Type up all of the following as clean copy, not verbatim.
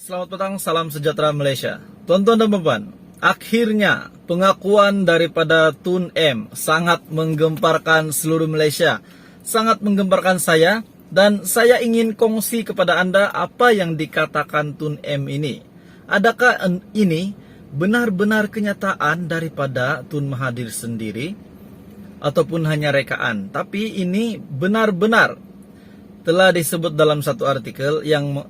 Selamat petang, salam sejahtera Malaysia. Tuan-tuan dan puan, akhirnya pengakuan daripada Tun M sangat menggemparkan seluruh Malaysia, sangat menggemparkan saya, dan saya ingin kongsi kepada anda apa yang dikatakan Tun M ini. Adakah ini benar-benar kenyataan daripada Tun Mahathir sendiri ataupun hanya rekaan? Tapi ini benar-benar telah disebut dalam satu artikel yang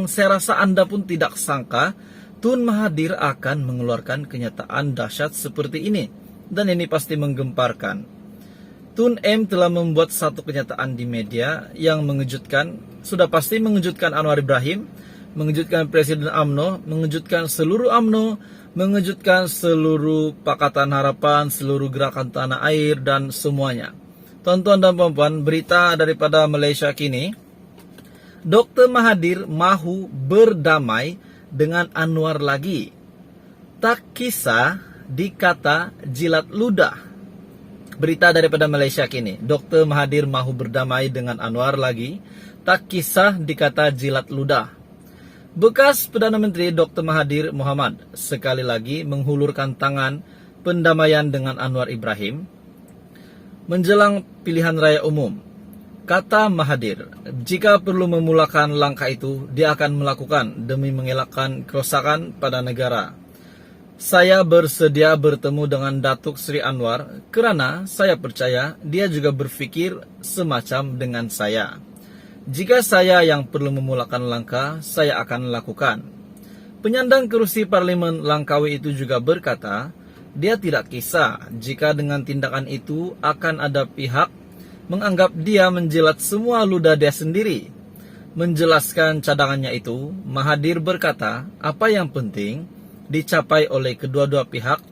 saya rasa anda pun tidak sangka Tun Mahathir akan mengeluarkan kenyataan dahsyat seperti ini. Dan ini pasti menggemparkan. Tun M telah membuat satu kenyataan di media yang mengejutkan. Sudah pasti mengejutkan Anwar Ibrahim, mengejutkan Presiden UMNO, mengejutkan seluruh UMNO, mengejutkan seluruh Pakatan Harapan, seluruh gerakan tanah air, dan semuanya. Tuan-tuan dan puan-puan, berita daripada Malaysia kini, Dr. Mahathir mahu berdamai dengan Anwar lagi. Tak kisah dikata jilat ludah. Berita daripada Malaysia kini, Dr. Mahathir mahu berdamai dengan Anwar lagi. Tak kisah dikata jilat ludah. Bekas Perdana Menteri Dr. Mahathir Mohamad sekali lagi menghulurkan tangan pendamaian dengan Anwar Ibrahim menjelang pilihan raya umum. Kata Mahathir, jika perlu memulakan langkah itu, dia akan melakukan demi mengelakkan kerosakan pada negara. Saya bersedia bertemu dengan Datuk Seri Anwar kerana saya percaya dia juga berfikir semacam dengan saya. Jika saya yang perlu memulakan langkah, saya akan lakukan. Penyandang kerusi Parlimen Langkawi itu juga berkata, dia tidak kisah jika dengan tindakan itu akan ada pihak menganggap dia menjilat semua ludah dia sendiri. Menjelaskan cadangannya itu, Mahathir berkata, apa yang penting dicapai oleh kedua-dua pihak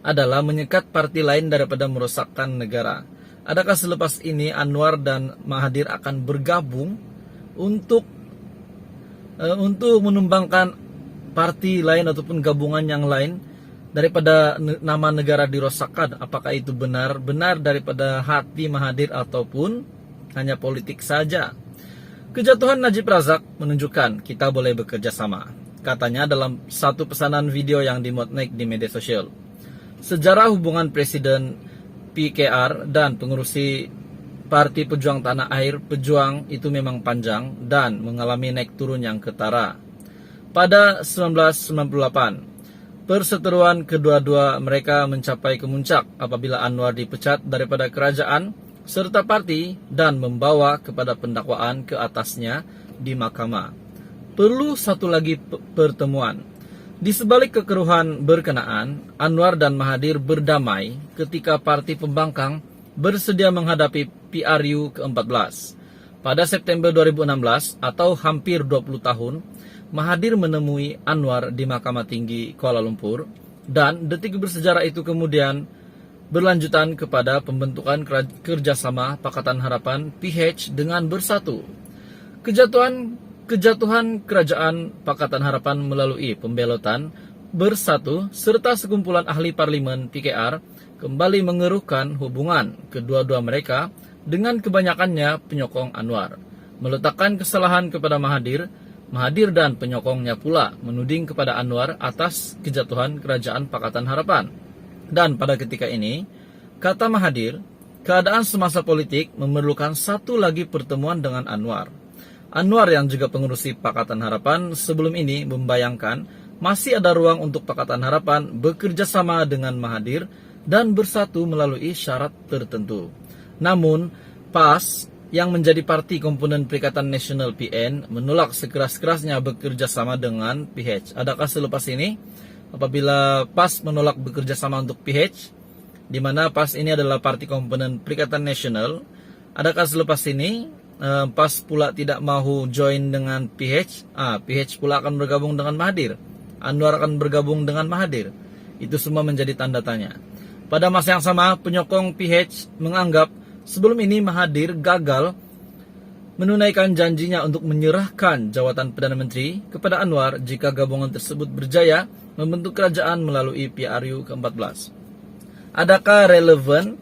adalah menyekat parti lain daripada merosakkan negara. Adakah selepas ini Anwar dan Mahathir akan bergabung untuk menumbangkan parti lain ataupun gabungan yang lain daripada nama negara dirosakkan? Apakah itu benar-benar daripada hati Mahathir ataupun hanya politik saja? Kejatuhan Najib Razak menunjukkan kita boleh bekerja sama, katanya dalam satu pesanan video yang dimuat naik di media sosial. Sejarah hubungan Presiden PKR dan pengurusi Parti Pejuang Tanah Air Pejuang itu memang panjang dan mengalami naik turun yang ketara. Pada 1998, perseteruan kedua-dua mereka mencapai kemuncak apabila Anwar dipecat daripada kerajaan serta parti dan membawa kepada pendakwaan ke atasnya di mahkamah. Perlu satu lagi pertemuan. Di sebalik kekeruhan berkenaan, Anwar dan Mahathir berdamai ketika parti pembangkang bersedia menghadapi PRU ke-14. Pada September 2016 atau hampir 20 tahun, Mahathir menemui Anwar di Mahkamah Tinggi Kuala Lumpur dan detik bersejarah itu kemudian berlanjutan kepada pembentukan kerjasama Pakatan Harapan PH dengan Bersatu. Kejatuhan kerajaan Pakatan Harapan melalui pembelotan Bersatu serta sekumpulan ahli parlimen PKR kembali mengeruhkan hubungan kedua-dua mereka dengan kebanyakannya penyokong Anwar. Meletakkan kesalahan kepada Mahathir dan penyokongnya pula menuding kepada Anwar atas kejatuhan kerajaan Pakatan Harapan. Dan pada ketika ini, kata Mahathir, keadaan semasa politik memerlukan satu lagi pertemuan dengan Anwar. Anwar yang juga pengurusi Pakatan Harapan sebelum ini membayangkan masih ada ruang untuk Pakatan Harapan bekerja sama dengan Mahathir dan bersatu melalui syarat tertentu. Namun, PAS yang menjadi parti komponen Perikatan Nasional PN menolak sekeras-kerasnya bekerja sama dengan PH. Adakah selepas ini apabila PAS menolak bekerja sama untuk PH, di mana PAS ini adalah parti komponen Perikatan Nasional, adakah selepas ini PAS pula tidak mahu join dengan PH? PH pula akan bergabung dengan Mahathir. Anwar akan bergabung dengan Mahathir. Itu semua menjadi tanda tanya. Pada masa yang sama, penyokong PH menganggap sebelum ini Mahathir gagal menunaikan janjinya untuk menyerahkan jawatan Perdana Menteri kepada Anwar jika gabungan tersebut berjaya membentuk kerajaan melalui PRU ke-14. Adakah relevan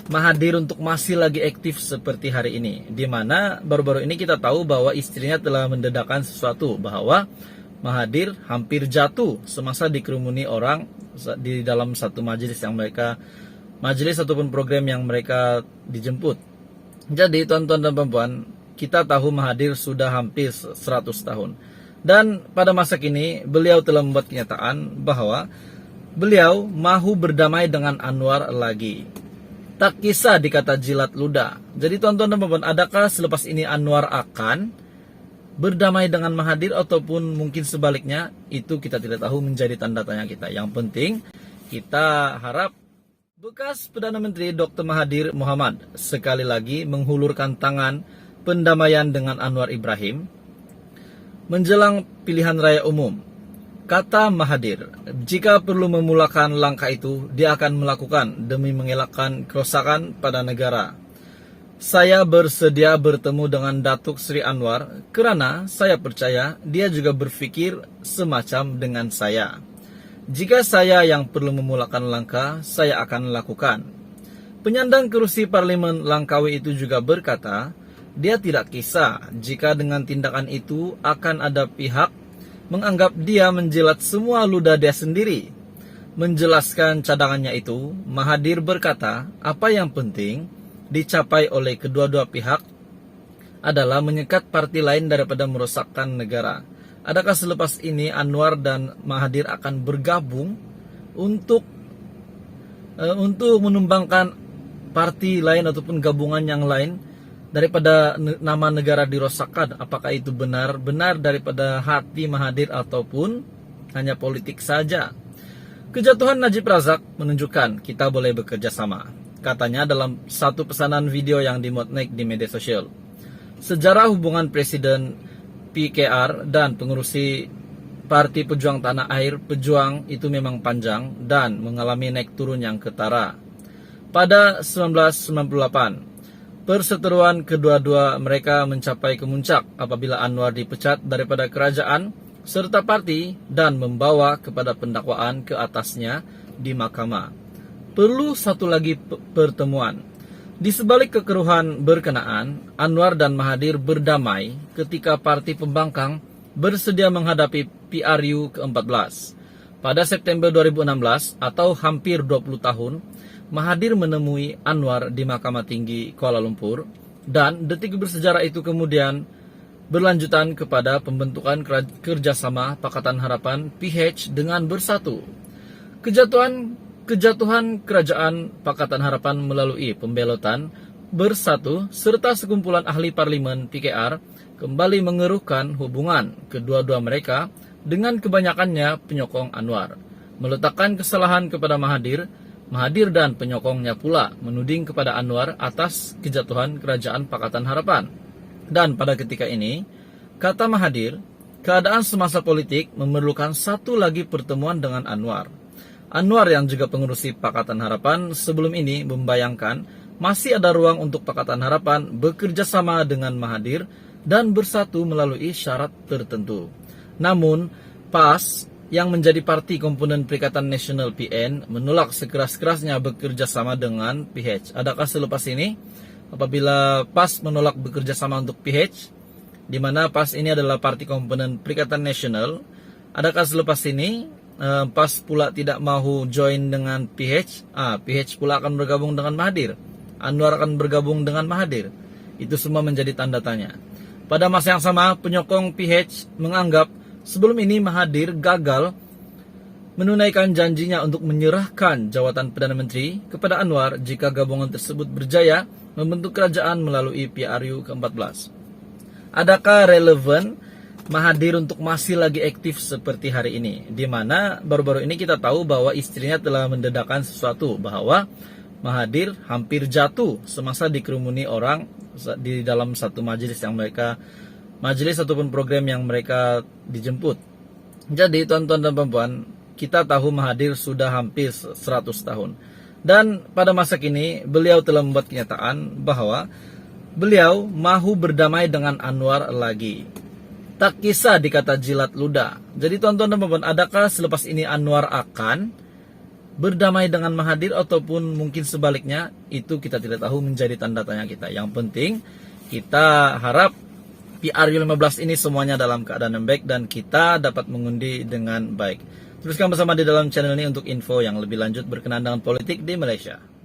Mahathir untuk masih lagi aktif seperti hari ini, di mana baru-baru ini kita tahu bahwa istrinya telah mendedahkan sesuatu bahwa Mahathir hampir jatuh semasa dikerumuni orang di dalam satu majelis ataupun program yang mereka dijemput. Jadi tuan-tuan dan puan-puan, kita tahu Mahathir sudah hampir 100 tahun. Dan pada masa kini beliau telah membuat kenyataan bahwa beliau mahu berdamai dengan Anwar lagi. Tak kisah dikata jilat ludah. Jadi tuan-tuan dan puan-puan, adakah selepas ini Anwar akan berdamai dengan Mahathir ataupun mungkin sebaliknya? Itu kita tidak tahu, menjadi tanda tanya kita. Yang penting kita harap bekas Perdana Menteri Dr. Mahathir Mohamad sekali lagi menghulurkan tangan pendamaian dengan Anwar Ibrahim menjelang pilihan raya umum. Kata Mahathir, jika perlu memulakan langkah itu, dia akan melakukan demi mengelakkan kerusakan pada negara. Saya bersedia bertemu dengan Datuk Seri Anwar kerana saya percaya dia juga berfikir semacam dengan saya. Jika saya yang perlu memulakan langkah, saya akan lakukan. Penyandang kerusi Parlimen Langkawi itu juga berkata, dia tidak kisah jika dengan tindakan itu akan ada pihak menganggap dia menjilat semua ludah dia sendiri. Menjelaskan cadangannya itu, Mahathir berkata, apa yang penting dicapai oleh kedua-dua pihak adalah menyekat parti lain daripada merosakkan negara. Adakah selepas ini Anwar dan Mahathir akan bergabung untuk menumbangkan parti lain ataupun gabungan yang lain daripada nama negara dirosakkan? Apakah itu benar daripada hati Mahathir ataupun hanya politik saja? Kejatuhan Najib Razak menunjukkan kita boleh bekerja sama, katanya dalam satu pesanan video yang dimuat naik di media sosial. Sejarah hubungan Presiden PKR dan pengurusi Parti Pejuang Tanah Air Pejuang itu memang panjang dan mengalami naik turun yang ketara. Pada 1998, perseteruan kedua-dua mereka mencapai kemuncak apabila Anwar dipecat daripada kerajaan serta parti dan membawa kepada pendakwaan ke atasnya di mahkamah. Perlu satu lagi pertemuan. Di sebalik kekeruhan berkenaan, Anwar dan Mahathir berdamai ketika parti pembangkang bersedia menghadapi PRU ke-14. Pada September 2016 atau hampir 20 tahun, Mahathir menemui Anwar di Mahkamah Tinggi Kuala Lumpur dan detik bersejarah itu kemudian berlanjutan kepada pembentukan kerjasama Pakatan Harapan PH dengan Bersatu. Kejatuhan kerajaan Pakatan Harapan melalui pembelotan Bersatu serta sekumpulan ahli parlimen PKR kembali mengeruhkan hubungan kedua-dua mereka dengan kebanyakannya penyokong Anwar. Meletakkan kesalahan kepada Mahathir dan penyokongnya pula menuding kepada Anwar atas kejatuhan kerajaan Pakatan Harapan. Dan pada ketika ini, kata Mahathir, keadaan semasa politik memerlukan satu lagi pertemuan dengan Anwar. Anwar yang juga pengurusi Pakatan Harapan sebelum ini membayangkan masih ada ruang untuk Pakatan Harapan bekerja sama dengan Mahathir dan Bersatu melalui syarat tertentu. Namun, PAS yang menjadi parti komponen Perikatan Nasional PN menolak sekeras-kerasnya bekerja sama dengan PH. Adakah selepas ini apabila PAS menolak bekerja sama untuk PH, di mana PAS ini adalah parti komponen Perikatan Nasional, adakah selepas ini PAS pula tidak mahu join dengan PH? PH pula akan bergabung dengan Mahathir. Anwar akan bergabung dengan Mahathir. Itu semua menjadi tanda tanya. Pada masa yang sama, penyokong PH menganggap sebelum ini Mahathir gagal menunaikan janjinya untuk menyerahkan jawatan Perdana Menteri kepada Anwar jika gabungan tersebut berjaya membentuk kerajaan melalui PRU ke-14. Adakah relevan Mahathir untuk masih lagi aktif seperti hari ini, di mana baru-baru ini kita tahu bahwa istrinya telah mendedahkan sesuatu bahwa Mahathir hampir jatuh semasa dikerumuni orang di dalam satu majelis ataupun program yang mereka dijemput. Jadi tuan-tuan dan puan-puan, kita tahu Mahathir sudah hampir 100 tahun. Dan pada masa kini beliau telah membuat kenyataan bahwa beliau mahu berdamai dengan Anwar lagi. Tak kisah dikata jilat ludah. Jadi tuan-tuan dan puan-puan, adakah selepas ini Anwar akan berdamai dengan Mahathir ataupun mungkin sebaliknya? Itu kita tidak tahu, menjadi tanda tanya kita. Yang penting kita harap PRU15 ini semuanya dalam keadaan yang baik dan kita dapat mengundi dengan baik. Teruskan bersama di dalam channel ini untuk info yang lebih lanjut berkenaan dengan politik di Malaysia.